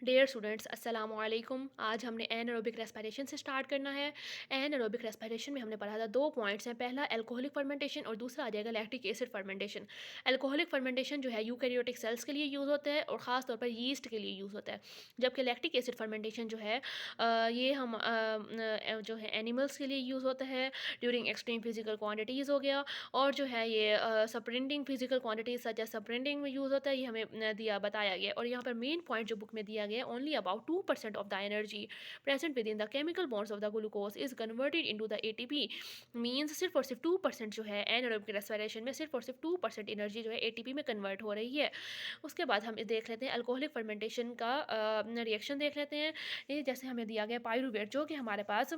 Dear students अस्सलाम वालेकुम। आज हमने एनारोबिक रेस्पिरेशन से स्टार्ट करना है। एनारोबिक रेस्पिरेशन में हमने पढ़ा था दो पॉइंट्स हैं, पहला अल्कोहलिक फर्मेंटेशन और दूसरा आ जाएगा lactic acid fermentation. Alcoholic fermentation जो है यूकैरियोटिक सेल्स के लिए यूज़ होता है और ख़ास तौर पर यीस्ट के लिए यूज़ होता है, जबकि लैक्टिक एसिड फर्मेंटेशन जो है ये हम जो है एनिमल्स के लिए यूज़ होता है ड्यूरिंग एक्सट्रीम फिजिकल क्वांटिटीज़ हो गया, और जो है ये सप्रेंडिंग फिजिकल क्वांटिटीज सच एज सप्रेंडिंग में यूज़ होता है। ये हमें दिया बताया गया, और यहाँ पर मेन पॉइंट जो बुक में दिया गया only about 2% of the energy present with in the chemical bonds of the glucose is converted into the ATP. Means सिर्फ और सिर्फ 2% जो है एनारोबिक रेस्पिरेशन में सिर्फ और सिर्फ 2% एनर्जी जो है एटीपी में कन्वर्ट हो रही है। उसके बाद हम देख लेते हैं अल्कोहलिक फर्मेंटेशन का रिएक्शन देख लेते हैं। ये जैसे हमें दिया गया पायरुवेट, जो कि हमारे पास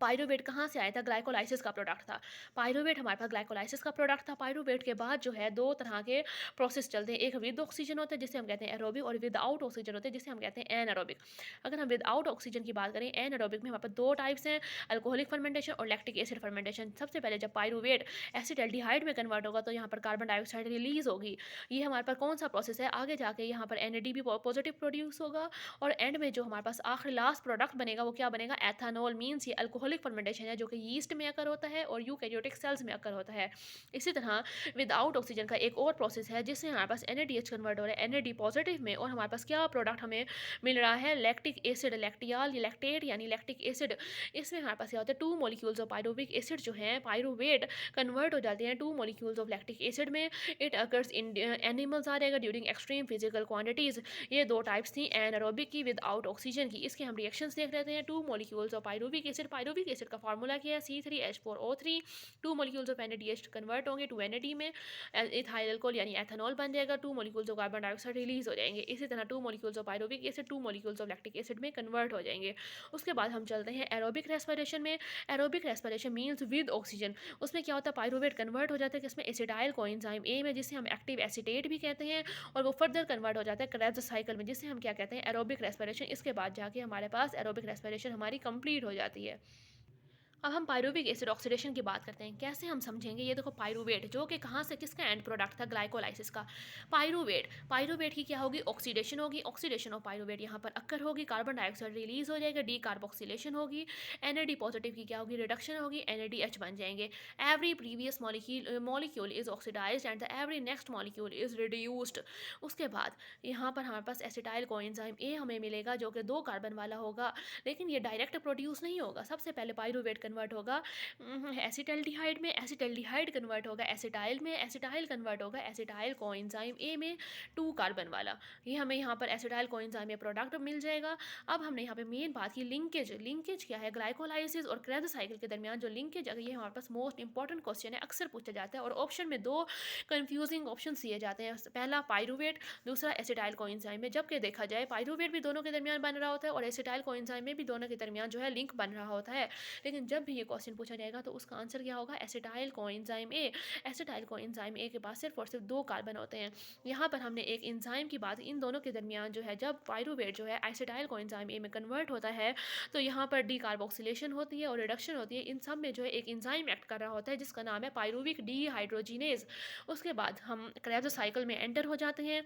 पायरुवेट कहाँ से आया था, ग्लाइकोलाइसिस का प्रोडक्ट था। पायरुवेट हमारे पास ग्लाइकोलाइसिस का प्रोडक्ट था। पायरुवेट के बाद जो है दो तरह के प्रोसेस चलते हैं, एक विद ऑक्सीजन होता है जिसे हम कहते हैं एरोबिक, और विदाउट ऑक्सीजन होते हैं जिसे हम कहते हैं एनारोबिक। अगर हम विदाउट ऑक्सीजन की बात करें एनारोबिक में हमारे पास दो टाइप्स हैं, अल्कोहलिक फर्मेंटेशन और लैक्टिक एसिड फर्मेंटेशन। सबसे पहले जब पायरुवेट एसिडल्डिहाइड में कन्वर्ट होगा तो यहाँ पर कार्बन डाइऑक्साइड रिलीज होगी। ये हमारे पास कौन सा प्रोसेस है, आगे जाके यहाँ पर एनएडीपी पॉजिटिव प्रोड्यूस होगा, और एंड में जो हमारे पास आखिरी लास्ट प्रोडक्ट बनेगा वो क्या बनेगा, एथानॉल। मीन्स ये अल्कोहलिक फर्मेंटेशन है जो कि यीस्ट में अकर होता है और यूकैरियोटिक सेल्स में अकर होता है। इसी तरह विदाउट ऑक्सीजन का एक और प्रोसेस है जिससे हमारे पास एनएडीएच कन्वर्ट हो रहा है एनएडी पॉजिटिव में, और हमारे पास क्या प्रोडक्ट हमें मिल रहा है, लैक्टिक एसिड, लैक्टियाल या लैक्टेट यानी लैक्टिक एसिड। इसमें हमारे पास क्या होता है, two molecules of pyruvic acid जो है पायरुवेट कन्वर्ट हो जाते हैं two molecules of lactic acid में। इट अकर्स इन एनिमल्स आ जाएगा ड्यूरिंग एक्सट्रीम फिजिकल क्वांटिटीज। ये दो टाइप्स थी एनारोबिक की विदाउट ऑक्सीजन की। इसके हम रिएक्शंस देख लेते हैं। Two molecules of pyruvic acid का फार्मूला क्या है, C3H4O3। Two molecules of NADH convert होंगे टू NAD में, इथाइल अल्कोहल यानी एथेनॉल बन जाएगा। Two molecules of carbon dioxide release हो जाएंगे। इसी तरह two molecules of pyruvic acid two molecules of lactic acid में कन्वर्ट हो जाएंगे। उसके बाद हम चलते हैं एरोबिक रेस्पिरेशन में। Aerobic respiration means with oxygen. उसमें क्या होता है, पायरुवेट कन्वर्ट हो जाता है किसमें, एसिटाइल कोएंजाइम ए में, जिसे हम एक्टिव एसिटेट भी कहते हैं, और वो फर्दर कन्वर्ट हो जाता है क्रेब्स साइकिल में, जिसे हम क्या कहते हैं, एरोबिक रेस्पिरेशन। इसके बाद जाके हमारे पास एरोबिक रेस्पिरेशन हमारी कंप्लीट हो जाती है। अब हम पायरुविक एसिड ऑक्सीडेशन की बात करते हैं। कैसे हम समझेंगे, ये देखो पायरुवेट जो कि कहाँ से किसका एंड प्रोडक्ट था, ग्लाइकोलाइसिस का। पायरुवेट, पायरुवेट की क्या होगी, ऑक्सीडेशन होगी। ऑक्सीडेशन ऑफ पायरुवेट यहाँ पर अक्कर होगी, कार्बन डाइऑक्साइड रिलीज हो जाएगा, डी कार्बोक्सिलेशन होगी। एनएडी पॉजिटिव की क्या होगी, रिडक्शन होगी, NADH बन जाएंगे। Every previous molecule is oxidise and the every next molecule is reduced. उसके बाद यहाँ पर हमारे पास एसिटाइल कोएंजाइम ए हमें मिलेगा जो कि दो कार्बन वाला होगा, लेकिन ये डायरेक्ट प्रोड्यूस नहीं होगा। सबसे पहले पायरुवेट कन्वर्ट होगा एसिटल्डिहाइड में, एसिटल्डिहाइड कन्वर्ट होगा एसिटाइल में, एसिटाइल कन्वर्ट होगा एसिटाइल कोएंजाइम ए में, टू कार्बन वाला। ये हमें यहाँ पर एसिटाइल कोएंजाइम में प्रोडक्ट मिल जाएगा। अब हमने यहाँ पे मेन बात की लिंकेज। लिंकेज क्या है, ग्लाइकोलाइसिस और क्रेब्स साइकिल के दरमियान जो लिंकेज है, ये हमारे पास मोस्ट इंपॉर्टेंट क्वेश्चन है, अक्सर पूछा जाता है, और ऑप्शन में दो कंफ्यूजिंग ऑप्शन दिए जाते हैं, पहला पायरुवेट, दूसरा एसिटाइल कोएंजाइम में। जबकि देखा जाए पायरुवेट भी दोनों के दरमियान बन रहा होता है और एसिटाइल कोएंजाइम में भी दोनों के दरमियान जो है लिंक बन रहा होता है। लेकिन जब भी ये क्वेश्चन पूछा जाएगा तो उसका आंसर क्या होगा, acetyl coenzyme A. Acetyl coenzyme A के पास सिर्फ और सिर्फ दो कार्बन होते हैं। यहाँ पर हमने एक एंजाइम की बात, इन दोनों के दरमियान जो है जब पायरुवेट जो है एसिटाइल कोएंजाइम ए में कन्वर्ट होता है तो यहाँ पर डी कार्बोक्सिलेशन होती है और रिडक्शन होती है। इन सब में जो है एक एंजाइम एक्ट कर रहा होता है जिसका नाम है पायरुविक डीहाइड्रोजिनेज। उसके बाद हम क्रेब्स साइकिल में एंटर हो जाते हैं।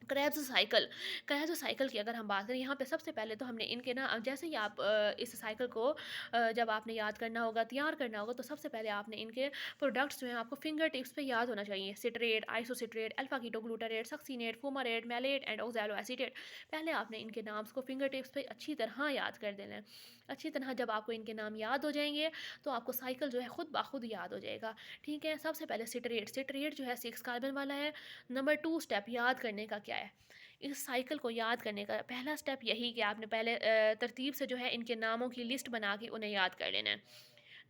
क्रेब्स साइकिल की अगर हम बात करें, यहाँ पे सबसे पहले तो हमने इनके ना, जैसे ही आप इस साइकिल को जब आपने याद करना होगा, तैयार करना होगा, तो सबसे पहले आपने इनके प्रोडक्ट्स जो हैं आपको फिंगर टिप्स पे याद होना चाहिए। Citrate, isocitrate, alpha ketoglutarate, succinate, fumarate, malate and oxaloacetate. पहले आपने इनके नाम्स को फिंगर टिप्स पे अच्छी तरह याद कर देना है। अच्छी तरह जब आपको इनके नाम याद हो जाएंगे तो आपको साइकिल जो है खुद ब खुद याद हो जाएगा। ठीक है, सबसे पहले सिट्रेट। सिट्रेट जो है 6 कार्बन वाला है। नंबर 2 स्टेप याद करने का क्या है, इस साइकिल को याद करने का पहला स्टेप यही कि आपने पहले तरतीब से जो है इनके नामों की लिस्ट बना के उन्हें याद कर लेना है।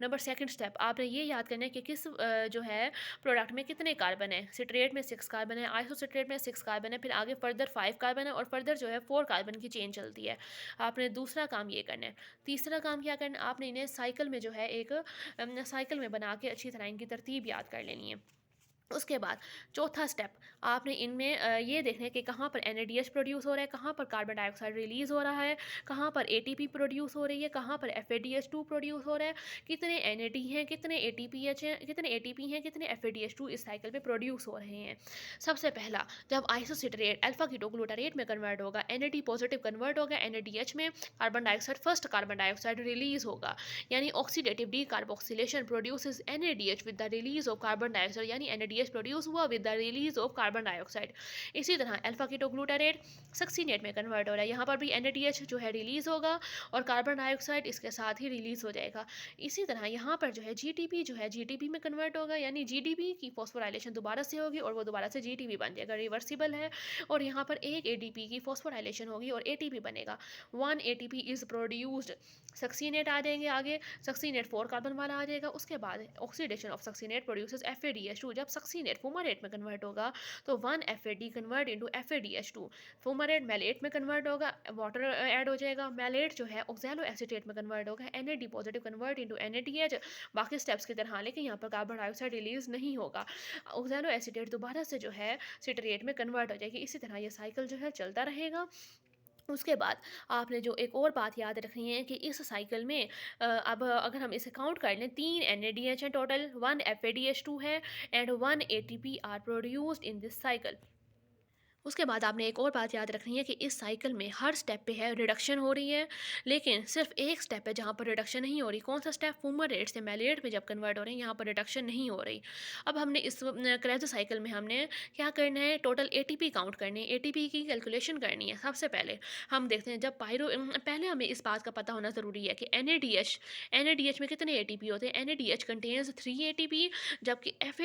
नंबर सेकंड स्टेप आपने ये याद करना है कि किस जो है प्रोडक्ट में कितने कार्बन है। सिट्रेट में 6 कार्बन है, आइसोसिट्रेट में 6 कार्बन है, फिर आगे फर्दर 5 कार्बन है, और फर्दर जो है 4 कार्बन की चेन चलती है। आपने दूसरा काम ये करना है। तीसरा काम क्या करना है, आपने इन्हें साइकिल में जो है एक साइकिल में बना के अच्छी तरह इनकी तरतीब याद कर लेनी है। उसके बाद चौथा स्टेप आपने इनमें ये देखना है कि कहाँ पर एनएडीएच प्रोड्यूस हो रहा है, कहाँ पर कार्बन डाइऑक्साइड रिलीज़ हो रहा है, कहाँ पर एटीपी प्रोड्यूस हो रही है, कहाँ पर एफएडीएच2 प्रोड्यूस हो रहा है, कितने एनएडी हैं, कितने एटीपीएच हैं, कितने एटीपी हैं, कितने एफएडीएच2 इस साइकिल में प्रोड्यूस हो रहे हैं। सबसे पहला, जब आइसोसिट्रेट अल्फा कीटोग्लूटारेट में कन्वर्ट होगा, एनएडी पॉजिटिव कन्वर्ट होगा, एनएडीएच में carbon dioxide first carbon dioxide release होगा, यानी oxidative decarboxylation produces NADH with the release of carbon dioxide, यानी एनएडीएच प्रोड्यूस हुआ with the release of carbon dioxide. इसी तरह अल्फा कीटोग्लूटारेट सक्सीनेट में convert हो रहा है, यहाँ पर भी एनएडीएच जो है रिलीज होगा और कार्बन डाइऑक्साइड इसके साथ ही रिलीज हो जाएगा। इसी तरह यहाँ पर जो है जीटीपी जो है जीटीपी में कन्वर्ट होगा, यानी जीडीपी की फॉस्फोराइलेशन दोबारा से होगी और वो दोबारा से जीटीपी बन जाएगा, रिवर्सिबल है। और यहाँ पर एक एडीपी की फॉस्फोराइलेशन होगी और एटीपी बनेगा, 1 एटीपी इज प्रोड्यूस्ड। सक्सीनेट आ जाएंगे आगे, सक्सीनेट 4 कार्बन वाला आ जाएगा। उसके बाद oxidation of succinate produces FADH2, जब सक्सीनेट फुमारेट में कन्वर्ट होगा तो 1 FAD convert into FADH2, फुमारेट mallet में कन्वर्ट होगा, वाटर ऐड हो जाएगा, मैलेट जो है ऑक्सैलो एसीटेट में कन्वर्ट होगा, NAD positive convert into NADH, बाकी स्टेप्स की तरह, लेकिन यहाँ पर कार्बन डाइऑक्साइड रिलीज नहीं होगा, ऑक्सैलो एसीटेट दोबारा से जो है सिट्रेट में कन्वर्ट हो जाएगी। इसी तरह ये साइकिल जो है चलता रहेगा। उसके बाद आपने जो एक और बात याद रखनी है कि इस साइकिल में अब अगर हम इसे काउंट कर लें, 3 एनएडीएच हैं टोटल, 1 एफएडीएच2 है and 1 ATP are produced in this cycle. उसके बाद आपने एक और बात याद रखनी है कि इस साइकिल में हर स्टेप पे है रिडक्शन हो रही है, लेकिन सिर्फ एक स्टेप है जहाँ पर रिडक्शन नहीं हो रही। कौन सा स्टेप? फुमारेट से मैलेट में जब कन्वर्ट हो रहे हैं, यहाँ पर रिडक्शन नहीं हो रही। अब हमने इस क्रेब्स साइकिल में हमने क्या करना है, टोटल एटीपी काउंट करनी है, एटीपी की कैलकुलेशन करनी है। सबसे पहले हम देखते हैं, जब पहले हमें इस बात का पता होना ज़रूरी है कि एन में कितने एटीपी होते हैं। एन कंटेन्स 3 एटीपी, जबकि एफ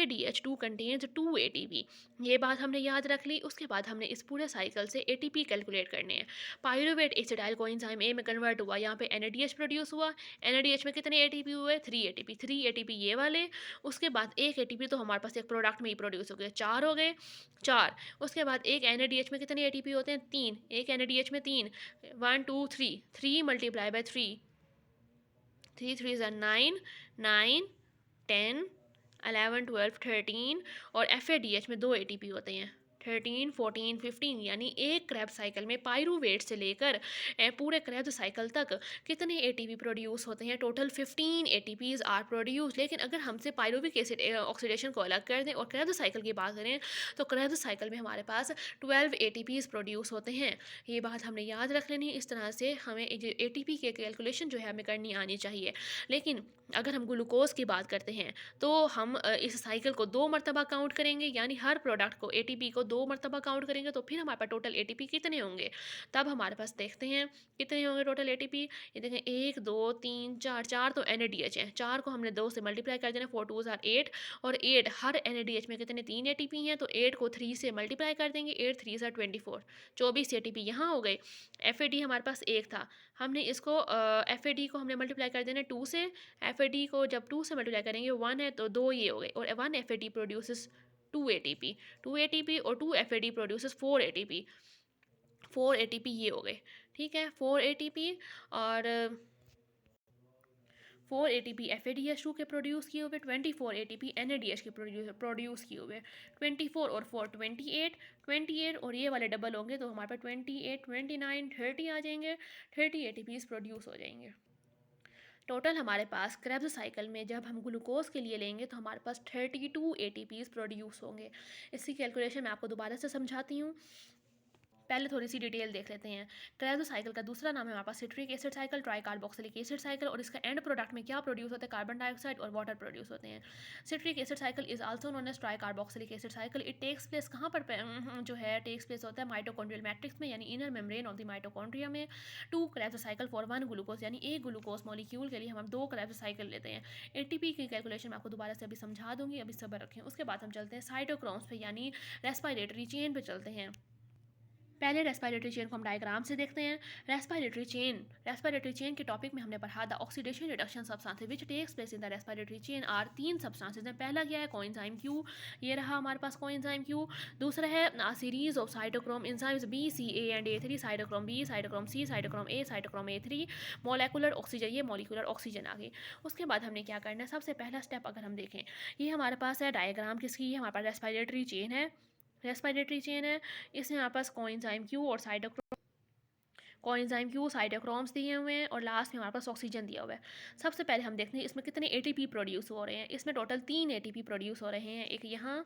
कंटेन्स 2 एटीपी। ये बात हमने याद रख ली। उसके बाद हमने इस पूरे साइकिल से एटीपी कैलकुलेट करने हैं। पायरुवेट एसिटाइल कोएंजाइम ए में कन्वर्ट हुआ, यहाँ पे एनएडीएच प्रोड्यूस हुआ, एनएडीएच में कितने एटीपी हुए? 3 एटीपी ये वाले। उसके बाद एक एटीपी तो हमारे पास एक प्रोडक्ट में ही प्रोड्यूस हो गए, 4 हो गए, 4। उसके बाद एक एनएडीएच में कितने एटीपी होते हैं? 3, एक एनएडीएच में 3, 1 2 3, 3 मल्टीप्लाई बाय 3, 3 3 ज़ा 9, 9 10 11 12 13, और एफ में 2 एटीपी होते हैं, 13 14 15, यानी एक क्रैब साइकिल में पायरुवेट से लेकर पूरे क्रैब साइकिल तक कितने एटीपी प्रोड्यूस होते हैं? Total 15 ATPs are produce. लेकिन अगर हमसे पायरुविक एसिड ऑक्सीडेशन को अलग कर दें और क्रैब साइकिल की बात करें तो क्रैब साइकिल में हमारे पास 12 एटीपीज प्रोड्यूस होते हैं। ये बात हमने याद रख लेनी है। इस तरह से हमें एटीपी के कैलकुलेशन जो है हमें करनी आनी चाहिए। लेकिन अगर हम ग्लूकोज की बात करते हैं तो हम इस साइकिल को 2 मरतबा काउंट करेंगे, यानी हर प्रोडक्ट को एटीपी को 2 मरतबा काउंट करेंगे, तो फिर हमारे पास टोटल एटीपी कितने होंगे। तब हमारे पास देखते हैं कितने होंगे टोटल एटीपी। ये देखें 1 2 3 4, 4 तो एनएडीएच है, 4 को हमने 2 से मल्टीप्लाई कर देना, 4 2 आर 8, और 8 हर एनएडीएच में कितने? 3 एटीपी हैं, तो 8 को 3 से मल्टीप्लाई कर देंगे, 8 3 आर 24, 24 एटीपी यहाँ हो गए। एफएडी हमारे पास एक था, हमने इसको एफएडी को हमने मल्टीप्लाई कर देना 2 से, एफएडी को जब 2 से मल्टीप्लाई करेंगे 1 है तो 2 ये हो गए, और 1 एफएडी प्रोड्यूसेस 2 एटीपी, 2 एटीपी, और 2 एफएडी प्रोड्यूसेस 4 एटीपी, 4 एटीपी ये हो गए। ठीक है, 4 एटीपी और 4 एटीपी एफएडीएच2 के प्रोड्यूस किए हुए, 24 एटीपी एनएडीएच के प्रोड्यूस किए हुए, 24 और 4 28, 28 और ये वाले डबल होंगे तो हमारे पास 28 29 30 आ जाएंगे, 30 एटीपीज प्रोड्यूस हो जाएंगे। टोटल हमारे पास क्रेब्स साइकिल में जब हम ग्लूकोज के लिए लेंगे तो हमारे पास 32 एटीपीज प्रोड्यूस होंगे। इसकी कैलकुलेशन मैं आपको दोबारा से समझाती हूँ। पहले थोड़ी सी डिटेल देख लेते हैं। क्रेब्स साइकिल का दूसरा नाम है हमारे पास citric acid cycle, tricarboxylic acid cycle, और इसका एंड प्रोडक्ट में क्या प्रोड्यूस होता है? कार्बन डाइऑक्साइड और वाटर प्रोड्यूस होते हैं। Citric acid cycle is also known as tricarboxylic acid cycle. It takes place कहाँ पर जो है टेक्स प्लेस होता है? माइटोकॉन्ड्रियल मैट्रिक्स में, यानी inner membrane of the mitochondria में। 2 क्रेब्स साइकिल फॉर 1 ग्लूकोज, यानी एक ग्लूकोज मॉलिक्यूल के लिए हम 2 क्रेब्स साइकिल लेते हैं। एटीपी की कैलकुलेशन मैं आपको दोबारा से अभी समझा दूंगी, अभी सब्र रखें। उसके बाद हम चलते हैं साइटोक्रोम्स पे, यानी रेस्पिरेटरी चेन पे चलते हैं। पहले रेस्पिरेटरी चेन को हम डायग्राम से देखते हैं। रेस्पिरेटरी चेन के टॉपिक में हमने पढ़ा the oxidation reduction substances which takes place in the respiratory chain are 3 substances हैं। पहला क्या है, कोएंजाइम क्यू, ये रहा हमारे पास कोएंजाइम क्यू। दूसरा है series of cytochrome enzymes B C A and A three, cytochrome B, cytochrome C, cytochrome A, cytochrome A three, molecular oxygen, ये मोलिकुलर ऑक्सीजन आ गई। उसके बाद हमने क्या करना है, सबसे पहला स्टेप अगर हम देखें, ये हमारे पास है डायग्राम किसकी है, हमारे पास रेस्पिरेटरी चेन है। रेस्पिरेटरी चेन है, इसमें हमारे पास कोएंजाइम क्यू और साइटोक्रोम्स दिए हुए हैं और लास्ट में हमारे पास ऑक्सीजन दिया हुआ है। सबसे पहले हम देखते हैं इसमें कितने एटीपी प्रोड्यूस हो रहे हैं। इसमें टोटल 3 एटीपी प्रोड्यूस हो रहे हैं, एक यहाँ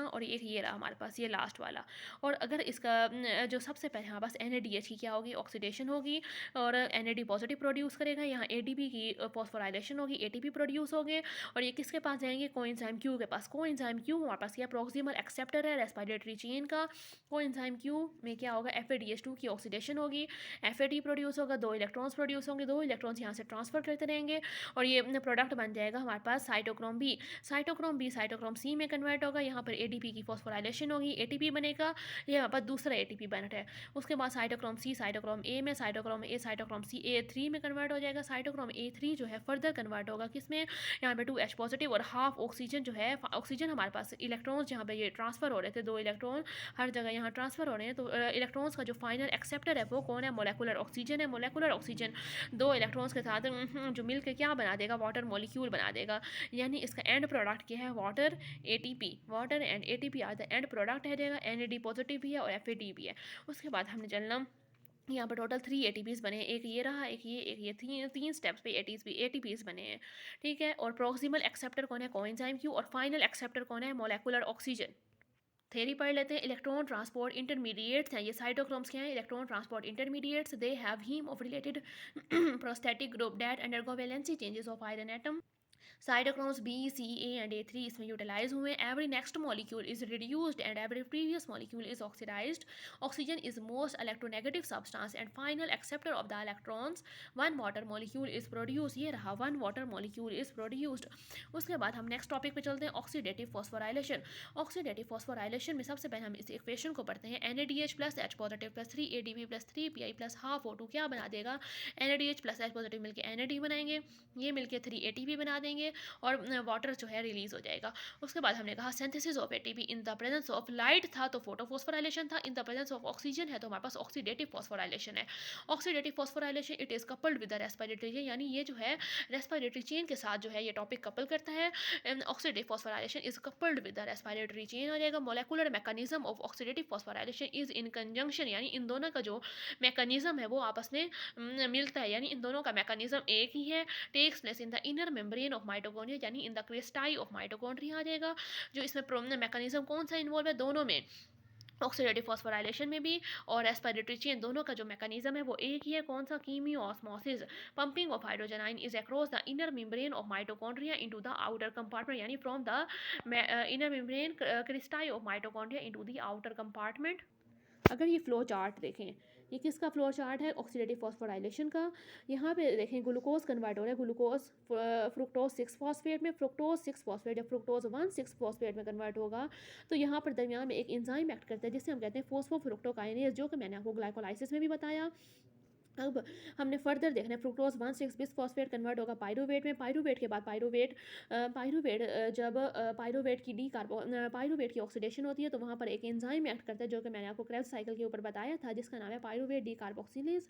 और एक ये रहा हमारे पास, ये लास्ट वाला। और अगर इसका जो सबसे पहले हमारे पास NADH की क्या होगी, ऑक्सीडेशन होगी और NAD पॉजिटिव प्रोड्यूस करेगा। यहाँ ADP की फॉस्फोराइलेशन होगी, ATP प्रोड्यूस होंगे और ये किसके पास जाएंगे, कोएंजाइम क्यू के पास। कोएंजाइम क्यू हमारे पास क्या, प्रॉक्सिमल एक्सेप्टर है रेस्पिरेटरी चेन का। कोएंजाइम क्यू में क्या होगा, FADH2 की ऑक्सीडेशन होगी, FAD प्रोड्यूस होगा, 2 इलेक्ट्रॉन्स प्रोड्यूस होंगे, 2 इलेक्ट्रॉन्स यहाँ से ट्रांसफर करते रहेंगे और ये प्रोडक्ट बन जाएगा हमारे पास साइटोक्रोम बी। साइटोक्रोम सी में कन्वर्ट होगा, यहाँ पर ADP की फॉस्फोराइलेशन होगी, ATP बनेगा, ये हमारे पास दूसरा ATP बनता है। उसके बाद साइटोक्रोम सी साइटोक्रोम ए में, cytochrome A cytochrome C A3 में कन्वर्ट हो जाएगा। साइटोक्रोम A3 जो है फर्दर कन्वर्ट होगा किसमें, यहाँ पे 2H पॉजिटिव और हाफ ऑक्सीजन जो है, ऑक्सीजन हमारे पास इलेक्ट्रॉन्स जहाँ पे ये ट्रांसफर हो रहे थे, 2 इलेक्ट्रॉन हर जगह यहाँ ट्रांसफर हो रहे हैं, तो इलेक्ट्रॉन्स का जो फाइनल एक्सेप्टर है वो कौन है, मोलेकुलर ऑक्सीजन है। मोलेकुलर ऑक्सीजन 2 इलेक्ट्रॉन्स के साथ जो मिलकर क्या बना देगा, वाटर मॉलिक्यूल बना देगा। यानी इसका एंड प्रोडक्ट क्या है, water and ATP are the end product है जाएगा। NAD पॉजिटिव भी है और FAD भी है। उसके बाद हमने चलना, यहाँ पर टोटल 3 ATPs बने हैं, एक ये रहा, एक ये तीन स्टेप्स पे ATPs बने हैं, ठीक है। और प्रॉक्सिमल एक्सेप्टर कौन है, कोएंजाइम क्यू, और फाइनल एक्सेप्टर कौन है, मोलेकुलर ऑक्सीजन। थेरी पढ़ लेते हैं। इलेक्ट्रॉन ट्रांसपोर्ट इंटरमीडिएट्स हैं, ये साइटोक्रोम्स क्या हैं, electron transport intermediates. They have heme of related prostatic group that undergo valency changes of iron atom. Cytochromes B, C, A and A3 इसमें यूटिलाइज हुए। Every next molecule is reduced and every previous molecule is oxidized. Oxygen is most electronegative substance and final acceptor of the electrons. One water molecule is produce, ये रहा, one water molecule is produced. उसके बाद हम next topic पे चलते हैं, oxidative phosphorylation. Oxidative phosphorylation में सबसे पहले हम इस इक्वेशन को पढ़ते हैं, NADH plus H positive plus 3 ADP plus 3 PI plus half O2 क्या बना देगा, NADH प्लस H पॉजिटिव मिलकर NAD बनाएंगे, ये मिलकर 3 ATP बना देंगे और वाटर जो है रिलीज हो जाएगा। उसके बाद हमने कहा synthesis of ATP in the presence of light था तो फोटोफॉस्फोराइलेशन था, in the presence of oxygen है तो हमारे पास ऑक्सीडेटिव फॉस्फोराइलेशन है। Oxidative phosphorylation it is coupled with the respiratory chain, यानी ये जो है रेस्पिरेटरी चेन के साथ जो है ये टॉपिक कपल करता है। Oxidative phosphorylation is coupled with the respiratory chain हो जाएगा। Molecular mechanism of oxidative phosphorylation is in conjunction, यानी इन दोनों का जो मैकेनिज्म है वो आपस में मिलता है, यानी इन दोनों का मैकेनिज्म एक ही है। Takes place in the inner membrane of mitochondria, यानी in the cristae of mitochondria आ जाएगा। जो इसमें मैकेनिज्म कौन सा इन्वॉल्व है, दोनों में, ऑक्सीडेटिव फॉस्फोराइलेशन में भी और रेस्पिरेटरी चेन, दोनों का जो मैकेनिज्म है वो एक ही है, कौन सा, chemiosmosis. Pumping of hydrogen ion is across the inner membrane of mitochondria into the outer compartment, यानी from the inner membrane cristae of mitochondria into the outer compartment. अगर ये फ्लो चार्ट देखें, ये किसका फ्लो चार्ट है, oxidative phosphorylation का। यहाँ पे देखें ग्लूकोज कन्वर्ट हो रहा है, ग्लूकोज फ्रुक्टोज 6 फॉस्फेट में, फ्रुक्टोज 6 फॉस्फेट, जब फ्रुक्टोज 1 6 फॉस्फेट में कन्वर्ट होगा तो यहाँ पर दरमियान में एक एंजाइम एक्ट करता है जिससे हम कहते हैं फोस्फोफ्रुक्टोकाइनेज, जो कि मैंने आपको ग्लाइकोलाइसिस में भी बताया। अब हमने फर्दर देखना है, फ्रुक्टोज 1 6 बिस फॉस्फेट कन्वर्ट होगा पायरुवेट में, पायरुवेट के बाद जब पायरुवेट की ऑक्सीडेशन होती है तो वहाँ पर एक एंजाइम एक्ट करता है जो कि मैंने आपको क्रेब्स साइकिल के ऊपर बताया था, जिसका नाम है पायरुवेट डीकार्बोक्सिलेज।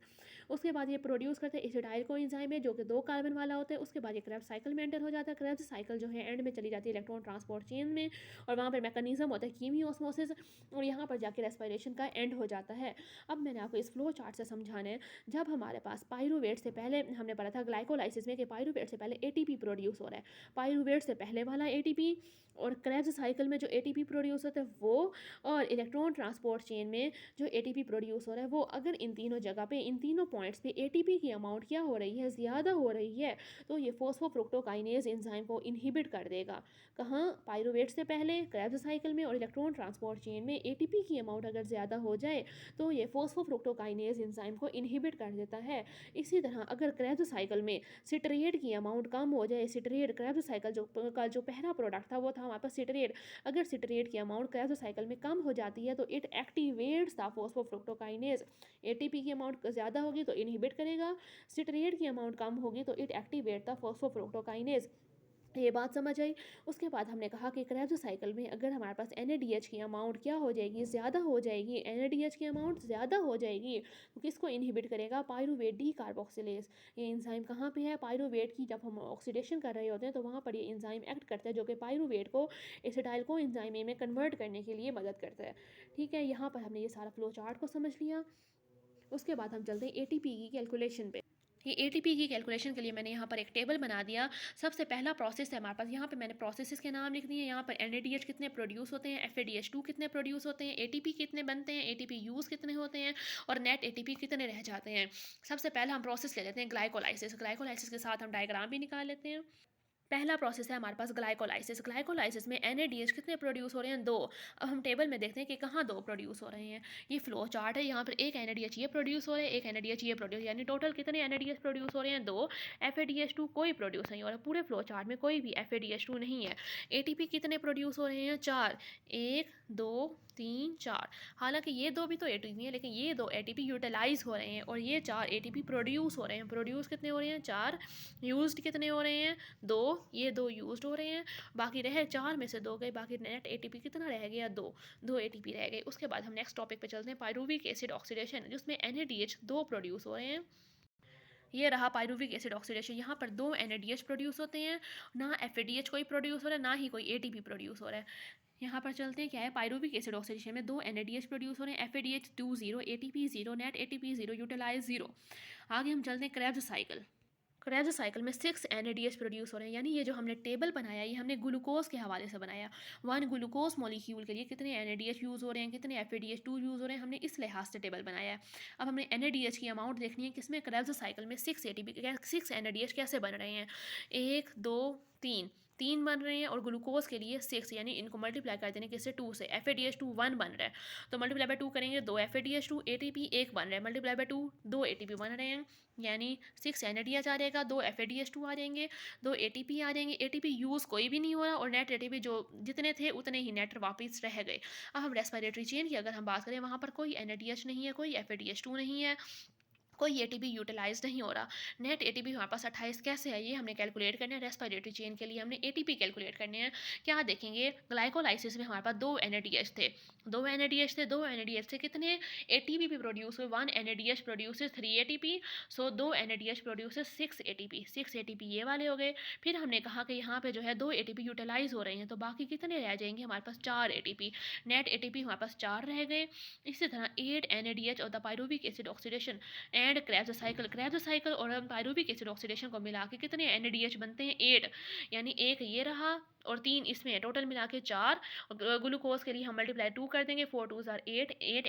उसके बाद ये प्रोड्यूस करते हैं एसिटाइल को एंजाइम है जो कि 2 कार्बन वाला होता है। उसके बाद ये क्रेब्स साइकिल में एंटर हो जाता है। क्रेब्स साइकिल जो है एंड में चली जाती है इलेक्ट्रॉन ट्रांसपोर्ट चेन में और वहाँ पर मैकेनिज्म होता है कीमियोऑस्मोसिस और यहाँ पर जाके रेस्पिरेशन का एंड हो जाता है। अब मैंने आपको इस फ्लो चार्ट से समझाना है, जब हमारे पास पायरुवेट से पहले, हमने पढ़ा था ग्लाइकोलाइसिस में कि पायरुवेट से पहले ATP प्रोड्यूस हो रहा है, पायरुवेट से पहले वाला ATP और क्रेब्स साइकिल में जो ATP प्रोड्यूस होता है वो, और इलेक्ट्रॉन ट्रांसपोर्ट चेन में जो ATP प्रोड्यूस हो रहा है वो, अगर इन तीनों जगह पे, इन तीनों पॉइंट्स पे ATP की अमाउंट क्या हो रही है, ज़्यादा हो रही है, तो ये फोस्फोफ्रुक्टोकाइनेज एंजाइम को इनहिबिट कर देगा। कहाँ, पायरुवेट से पहले, क्रेब्स साइकिल में और इलेक्ट्रॉन ट्रांसपोर्ट चेन में ATP की अमाउंट अगर ज़्यादा हो जाए तो ये फोस्फोफ्रुक्टोकाइनेज एंजाइम को इनहिबिट कर देता है। इसी तरह अगर क्रेब्स साइकिल में सिट्रेट की अमाउंट कम हो जाए, सिट्रेट क्रेब्स साइकिल का जो पहला प्रोडक्ट था वो था हमारे पास सिट्रेट। अगर सिट्रेट की अमाउंट क्रेब्स साइकिल में कम हो जाती है तो it activates the phosphofructokinase. ATP की अमाउंट ज़्यादा होगी तो इनहिबिट करेगा, सिट्रेट की अमाउंट कम होगी तो इट एक्टिवेट द फॉस्फोफ्रुक्टोकाइनेज। ये बात समझ आई। उसके बाद हमने कहा कि क्रेब्स साइकिल में अगर हमारे पास एनएडीएच की अमाउंट क्या हो जाएगी, ज़्यादा हो जाएगी, एनएडीएच की अमाउंट ज़्यादा हो जाएगी तो किसको इनहिबिट करेगा, पायरूवेट डी कार्बोक्सिलेज। ये एंजाइम कहाँ पे है, पायरूवेट की जब हम ऑक्सीडेशन कर रहे होते हैं तो वहाँ पर ये एंजाइम एक्ट करता है जो कि पायरूवेट को एसिटाइल को एंजाइम में कन्वर्ट करने के लिए मदद करता है। ठीक है, यहाँ पर हमने ये सारा फ्लो चार्ट को समझ लिया। उसके बाद हम चलते हैं एटीपी की कैलकुलेशन पे। ये एटीपी की कैलकुलेशन के लिए मैंने यहाँ पर एक टेबल बना दिया। सबसे पहला प्रोसेस है हमारे पास, यहाँ पे मैंने प्रोसेसेस के नाम लिख दिए। यहाँ पर एनएडीएच कितने प्रोड्यूस होते हैं, एफएडीएच2 कितने प्रोड्यूस होते हैं, एटीपी कितने बनते हैं, एटीपी यूज कितने होते हैं और नेट एटीपी कितने रह जाते हैं। सबसे पहला हम प्रोसेस ले लेते हैं ग्लाइकोलाइसिस। ग्लाइकोलाइसिस के साथ हम डायग्राम भी निकाल लेते हैं। पहला प्रोसेस है हमारे पास ग्लाइकोलाइसिस। ग्लाइकोलाइसिस में एनएडीएच कितने प्रोड्यूस हो रहे हैं, 2। अब हम टेबल में देखते हैं कि कहाँ 2 प्रोड्यूस हो रहे हैं। ये फ्लो चार्ट है, यहाँ पर एक एनएडीएच ये प्रोड्यूस हो रहे हैं, एक एनएडीएच ये प्रोड्यूस, यानी टोटल कितने एनएडीएच प्रोड्यूस हो रहे हैं, 2। एफएडीएच2 कोई प्रोड्यूस नहीं हो रहा, पूरे फ्लो चार्ट में कोई भी एफएडीएच2 नहीं है। एटीपी कितने प्रोड्यूस हो रहे हैं, 4। 1 2 3 4। हालांकि ये 2 भी तो एटीपी है, लेकिन ये 2 एटीपी यूटिलाइज हो रहे हैं और ये 4 एटीपी प्रोड्यूस हो रहे हैं। प्रोड्यूस कितने हो रहे हैं, 4। यूज्ड कितने हो रहे हैं, 2। ये 2 यूज्ड हो रहे हैं, बाकी रहे 4 में से 2 गए, बाकी नेट एटीपी कितना रह गया, 2 एटीपी रह गए। उसके बाद हम नेक्स्ट टॉपिक पे चलते हैं, पायरूविक एसिड ऑक्सीडेशन, जिसमें एनएडीएच 2 प्रोड्यूस हो रहे हैं। ये रहा पायरूविक एसिड ऑक्सीडेशन। यहाँ पर 2 एनएडीएच प्रोड्यूस होते हैं, ना एफएडीएच कोई प्रोड्यूस हो रहा है, ना ही कोई एटीपी प्रोड्यूस हो रहा है। यहाँ पर चलते हैं, क्या है, पायरूविक एसिड ऑक्सीडेशन में 2 एनएडीएच प्रोड्यूस हो रहे हैं, FADH2 0, ATP 0, net ATP 0, utilise 0। आगे हम चलते हैं क्रेब्स साइकिल। क्रेब्स साइकिल में 6 एनएडीएच प्रोड्यूस हो रहे हैं, यानी ये जो हमने टेबल बनाया ये हमने ग्लूकोज के हवाले से बनाया। 1 ग्लूकोज मॉलिक्यूल के लिए कितने एनएडीएच यूज़ हो रहे हैं, कितने एफएडीएच2 यूज़ हो रहे हैं, हमने इस लिहाज से टेबल बनाया है। अब हमने एनएडीएच की अमाउंट देखनी है, किसमें, क्रेब्स साइकिल में 6 एटीपी 6 एनएडीएच कैसे बन रहे हैं, 1 2 3 बन रहे हैं और ग्लूकोज के लिए 6, यानी इनको मल्टीप्लाई कर देने किससे, 2 से। एफएडीएच2 1 बन रहा है तो मल्टीप्लाई बाय 2 करेंगे, 2 एफएडीएच2, एटीपी 1 बन रहा है, मल्टीप्लाई बाय 2 2 एटीपी बन रहे हैं, यानी 6 एनएडीएच आ जाएगा, 2 एफएडीएच2 आ जाएंगे, 2 एटीपी आ जाएंगे। एटीपी यूज़ कोई भी नहीं हो रहा और नेट एटीपी जो जितने थे उतने ही नेट वापस रह गए। अब हम रेस्पिरेटरी चेन की अगर हम बात करें, वहाँ पर कोई एनएडीएच नहीं है, कोई एफएडीएच2 नहीं है, कोई एटीपी यूटिलाइज नहीं हो रहा। नेट एटीपी हमारे पास 28 कैसे है, ये हमने कैलकुलेट करना है। रेस्पिरेटरी चेन के लिए हमने एटीपी कैलकुलेट करने हैं। क्या देखेंगे, ग्लाइकोलाइसिस में हमारे पास 2 एनएडीएच थे, 2 एनएडीएच से कितने एटीपी भी प्रोड्यूस हुए, 1 एनएडीएच प्रोड्यूसेस 3 एटीपी, सो 2 एनएडीएच प्रोड्यूसेस 6 एटीपी, 6 एटीपी ये वाले हो गए। फिर हमने कहा कि यहाँ पे जो है 2 एटीपी यूटिलाइज हो रहे हैं, तो बाकी कितने रह जाएंगे हमारे पास, 4 एटीपी। नेट एटीपी हमारे पास 4 रह गए। इसी तरह 8 एनएडीएच और the pyruvic acid oxidation and Krebs cycle और पायरूविक एसिड ऑक्सीडेशन को मिला के कितने एनएडीएच बनते हैं, 8, यानी 1 ये रहा और 3 इसमें, टोटल मिला के 4। ग्लूकोज के लिए हम मल्टीप्लाई 2 कर देंगे, 4 2 are 8, 8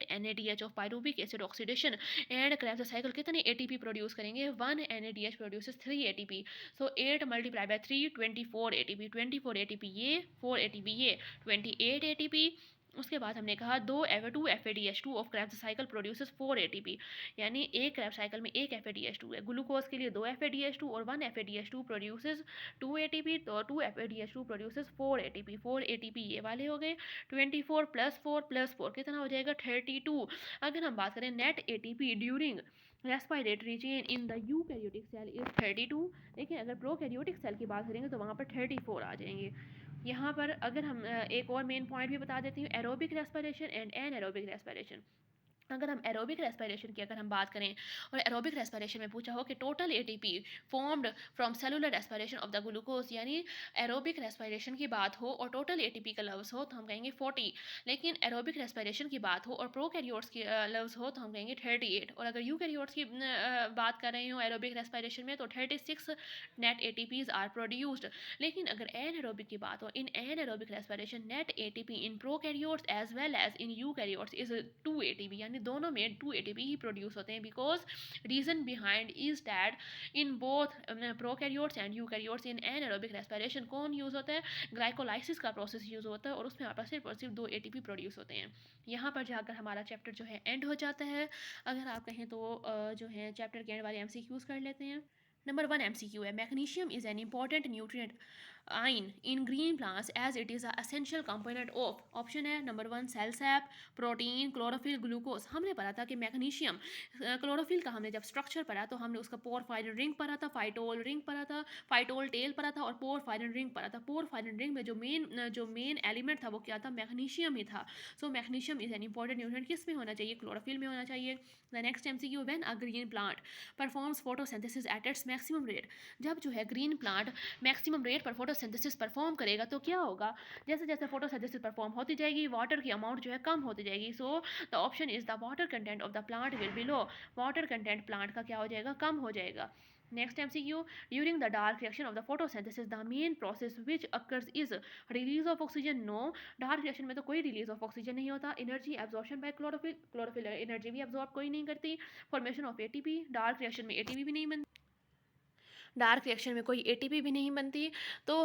NADH of pyruvic acid oxidation and Krebs cycle कितने एटीपी प्रोड्यूस करेंगे, 1 NADH produces 3 ATP, so 8 multiply by 3 24 ATP, 24 ATP ये, 4 एटीपी ये, 28 एटीपी। उसके बाद हमने कहा 2 FADH2 of Krebs cycle produces 4 ATP, यानी एक क्रेब्स साइकिल में एक एफएडीएच2 है। ग्लूकोज के लिए 2 एफएडीएच2 और 1 एफएडीएच2 प्रोड्यूसेस 2 एटीपी, तो 2 एफएडीएच2 प्रोड्यूसेस 4 एटीपी, 4 एटीपी ये वाले हो गए। 24 + 4 कितना हो जाएगा, 32। अगर हम बात करें net ATP during respiratory chain in the eukaryotic cell is 32, लेकिन अगर प्रोकैरियोटिक सेल की बात करेंगे तो वहाँ पर 34 आ जाएंगे। यहाँ पर अगर हम एक और मेन पॉइंट भी बता देती हूँ, aerobic respiration and anaerobic respiration. अगर हम एरोबिक रेस्पिरेशन की अगर हम बात करें और एरोबिक रेस्पिरेशन में पूछा हो कि total ATP formed from cellular respiration of the glucose, यानी एरोबिक रेस्पिरेशन की बात हो और टोटल एटीपी का लव्स हो तो हम कहेंगे 40, लेकिन एरोबिक रेस्पिरेशन की बात हो और प्रोकैरियोट्स की लव्स हो तो हम कहेंगे 38, और अगर यूकैरियोट्स की बात कर रहे हो एरोबिक रेस्पिरेशन में तो 36 नेट एटीपीज आर प्रोड्यूस्ड। लेकिन अगर एनएरोबिक की बात हो, in anaerobic respiration net ATP in prokaryotes as well as in eukaryotes is 2 ATP, यानी क्योंकि दोनों में 2 ATP ही प्रोड्यूस होते हैं। Because reason behind is that in both prokaryotes and eukaryotes in anaerobic respiration कौन यूज़ होता है, ग्लाइकोलाइसिस का प्रोसेस यूज़ होता है, और उसमें हमारे पास सिर्फ और सिर्फ 2 ATP प्रोड्यूस होते हैं। यहाँ पर जाकर हमारा चैप्टर जो है एंड हो जाता है। अगर आप कहें तो जो है चैप्टर के एंड वाले MCQs कर लेते हैं। नंबर 1 MCQ है, magnesium is an important nutrient ion in green plants as it is a essential component of, option है number 1 cell sap, protein, chlorophyll, glucose. हमने पढ़ा था कि मैग्नीशियम क्लोरोफिल का हमने जब स्ट्रक्चर पढ़ा तो हमने उसका पोरफायरिन रिंग पढ़ा था, फाइटोल रिंग पढ़ा था, फाइटोल टेल पढ़ा था, और पोरफायरिन रिंग पढ़ा था। पोरफायरिन रिंग में जो मेन एलिमेंट था वो क्या था, मैग्नीशियम ही था। So magnesium is an important nutrient, किस में होना चाहिए, क्लोरोफिल में होना चाहिए। The next MCQ, when a green plant performs photosynthesis at its maximum rate, जब जो है ग्रीन प्लांट मैक्सिमम रेट पर फोटोसिंथेसिस परफॉर्म करेगा तो क्या होगा, जैसे जैसे फोटोसिंथेसिस परफॉर्म होती जाएगी वाटर की अमाउंट जो है कम होती जाएगी। So the option is the water content of the plant will be low, water content plant का क्या हो जाएगा, कम हो जाएगा। Next MCQ, during the dark reaction of the photosynthesis the main process which occurs is release of oxygen, no, dark reaction में तो कोई रिलीज ऑफ ऑक्सीजन नहीं होता। Energy absorption by chlorophyll, chlorophyll energy भी एब्जॉर्ब कोई नहीं करती। Formation of ATP, dark reaction में ATP भी नहीं बनती, डार्क रिएक्शन में कोई ATP भी नहीं बनती। तो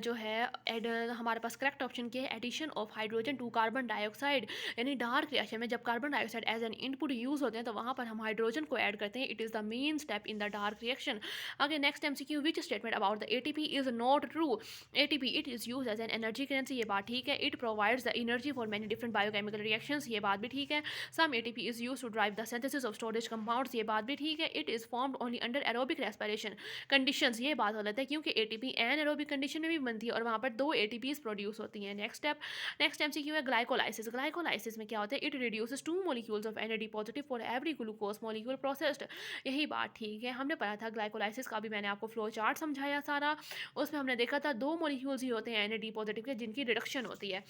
जो है हमारे पास करेक्ट ऑप्शन क्या है, addition of hydrogen to carbon dioxide, यानी डार्क रिएक्शन में जब carbon dioxide as an input use होते हैं तो वहाँ पर हम हाइड्रोजन को ऐड करते हैं। It is the main step in the dark reaction. आगे next MCQ, which statement about the ATP is not true, ATP it is use as an energy currency, ये बात ठीक है। It provides the energy for many different biochemical reactions, ये बात भी ठीक है। Some ATP is use to drive the synthesis of storage compounds, ये बात भी ठीक है। It is formed only under aerobic respiration conditions, ये बात गलत है क्योंकि ATP एनारोबिक कंडीशन में भी बनती है और वहाँ पर 2 ATPs प्रोड्यूस होती हैं। नेक्स्ट MCQ है ग्लाइकोलाइसिस। ग्लाइकोलाइसिस में क्या होता है, it reduces 2 molecules of NAD positive for every glucose molecule processed, यही बात ठीक है। हमने पढ़ा था ग्लाइकोलाइसिस का भी, मैंने आपको फ्लो चार्ट समझाया सारा, उसमें हमने देखा था 2 मॉलिक्यूल्स ही होते हैं NAD पॉजिटिव के जिनकी रिडक्शन होती है।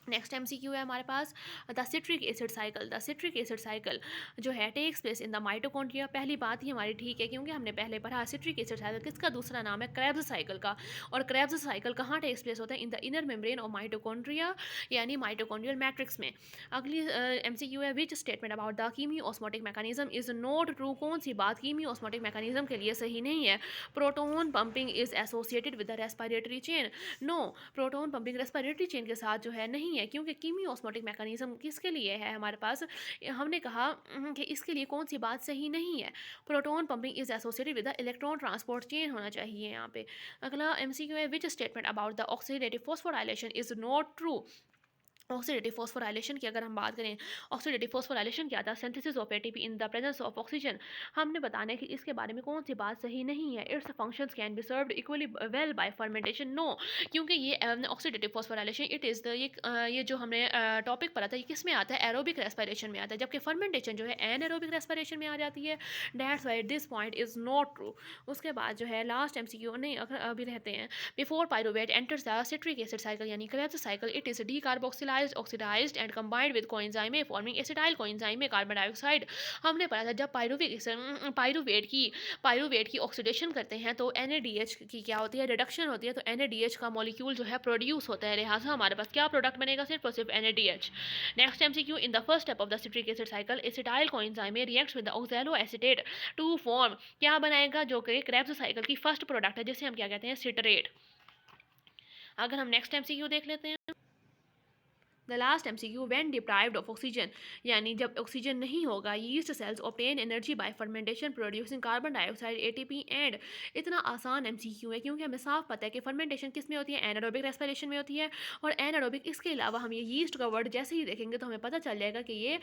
नेक्स्ट MCQ है हमारे पास, the citric acid cycle. The citric acid cycle जो है takes place in the mitochondria, पहली बात ही हमारी ठीक है क्योंकि हमने पहले पढ़ा सिट्रिक एसिड साइकिल किसका दूसरा नाम है, क्रेब्स साइकिल का। और क्रेब्स साइकिल कहाँ टेक्स प्लेस होता है, इन the inner membrane of mitochondria, यानी माइटोकॉन्ड्रियल मैट्रिक्स में। अगली MCQ है, विच स्टेटमेंट अबाउट द कीमी osmotic mechanism is not true, कौन सी बात कीमी ऑस्मोटिक मैकेनिज्म के लिए सही नहीं है। Proton pumping is associated with the respiratory chain, no, proton pumping respiratory chain के साथ जो है नहीं है, क्योंकि कीमियोस्मोटिक मैकेनिज्म किसके लिए है हमारे पास, हमने कहा कि इसके लिए कौन सी बात सही नहीं है, proton pumping is associated with the electron transport chain होना चाहिए यहाँ पे। अगला MCQ है, विच statement about the oxidative phosphorylation is not true. Oxidative phosphorylation की अगर हम बात करें, ऑक्सीडेटिव फॉस्फोराइलेशन क्या था, synthesis of ATP in the presence of oxygen, हमने बताना है कि इसके बारे में कौन सी बात सही नहीं है। Its functions can be served equally well by fermentation, no, क्योंकि ये oxidative phosphorylation it is the ये जो हमने टॉपिक पढ़ा था ये किस में आता है, एरोबिक रेस्पिरेशन में आता है, जबकि फर्मेंटेशन जो है एनएरोबिक रेस्पिरेशन में आ जाती है। That's why this point is not true. उसके बाद जो है लास्ट MCQ नहीं अभी रहते हैं, before pyruvate enters the citric acid cycle यानी Krebs cycle, it is decarboxylated oxidized and combined with coenzyme forming acetyl coenzyme में कार्बन डाइऑक्साइड। हमने पढ़ा था जब पायरुवेट की ऑक्सीडेशन करते हैं तो NADH की क्या होती है, रिडक्शन होती है, तो NADH का मॉलिक्यूल जो है प्रोड्यूस होता है, लिहाजा हमारे पास क्या प्रोडक्ट बनेगा, सिर्फ और सिर्फ NADH। Next MCQ, in the first step of the citric acid cycle acetyl coenzyme reacts with the oxaloacetate to form, क्या बनाएगा, जो कि क्रेब्स साइकिल की फर्स्ट प्रोडक्ट है जिसे हम क्या कहते हैं, सिटरेट। अगर हम नेक्स्ट MCQ देख लेते हैं, the last MCQ, when deprived of oxygen, यानी जब ऑक्सीजन नहीं होगा, yeast cells obtain energy by fermentation producing carbon dioxide ATP end. इतना आसान MCQ है क्योंकि हमें साफ पता है कि फर्मेंटेशन किस में होती है, एनारोबिक रेस्पिरेशन में होती है, और एनारोबिक इसके अलावा हम ये यीस्ट का वर्ड जैसे ही देखेंगे तो हमें पता चल जाएगा कि ये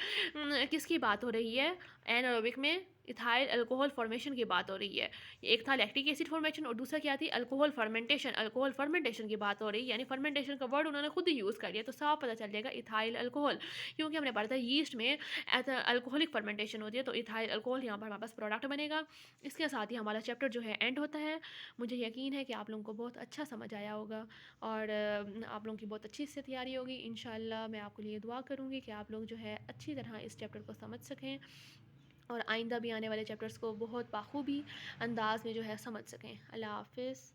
किसकी बात हो रही है, एनारोबिक में इथाइल अल्कोहल फॉर्मेशन की बात हो रही है। एक था लैक्टिक एसिड फॉर्मेशन और दूसरा क्या थी, अल्कोहल फर्मेंटेशन, अल्कोहल फर्मेंटेशन की बात हो रही है, यानी फर्मेंटेशन का वर्ड उन्होंने खुद ही यूज़ कर लिया, तो साफ पता चल जाएगा इथाइल अल्कोहल, क्योंकि हमने पढ़ा था यीस्ट में अल्कोहलिक फर्मेंटेशन होती है, तो इथाइल अल्कोहल यहाँ पर हमारे पास प्रोडक्ट बनेगा। इसके साथ ही हमारा चैप्टर जो है एंड होता है। मुझे यकीन है कि आप लोगों को बहुत अच्छा समझ आया होगा और आप लोगों की बहुत अच्छी से तैयारी होगी। इंशाल्लाह मैं आपके लिए दुआ करूँगी कि आप लोग जो है अच्छी तरह इस चैप्टर को समझ सकें और आइंदा भी आने वाले चैप्टर्स को बहुत बाखूबी अंदाज में जो है समझ सकें। अल्लाह हाफ़िज़।